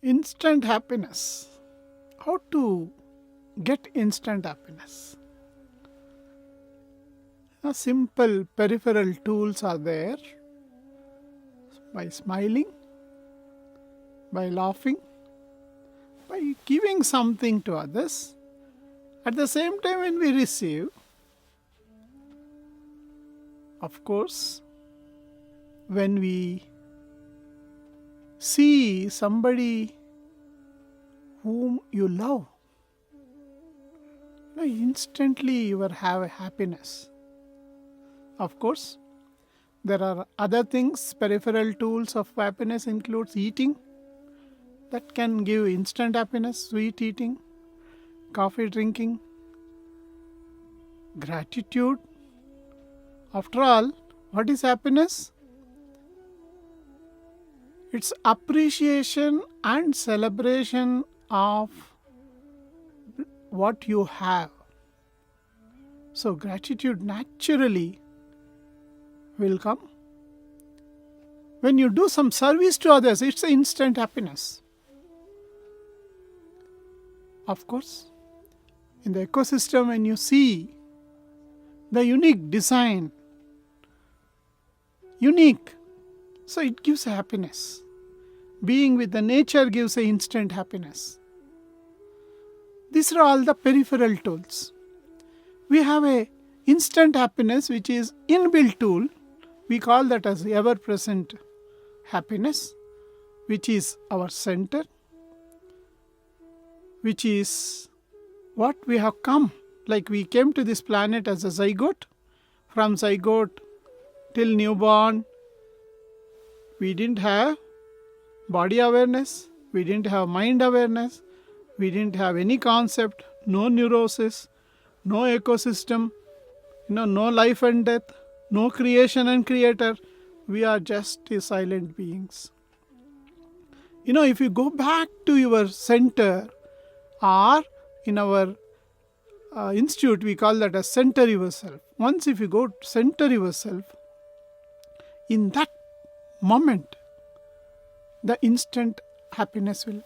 Instant happiness. How to get instant happiness? Simple peripheral tools are there. By smiling, by laughing, by giving something to others. At the same time, when we receive, of course, when we see somebody whom you love, instantly you will have a happiness. Of course, there are other things. Peripheral tools of happiness includes eating, that can give instant happiness, sweet eating, coffee drinking, gratitude. After all, what is happiness? It's appreciation and celebration of what you have. So gratitude naturally will come. When you do some service to others, it's an instant happiness. Of course, in the ecosystem, when you see the unique design, so it gives happiness. Being with the nature gives an instant happiness. These are all the peripheral tools. We have a instant happiness which is inbuilt tool. We call that as ever-present happiness, which is our center, which is what we have come. Like we came to this planet as a zygote. From zygote till newborn, we didn't have body awareness, we didn't have mind awareness, we didn't have any concept, no neurosis, no ecosystem, no life and death, no creation and creator. We are just silent beings. If you go back to your center, or in our institute we call that as center yourself. Once if you go center yourself, in that moment, the instant happiness will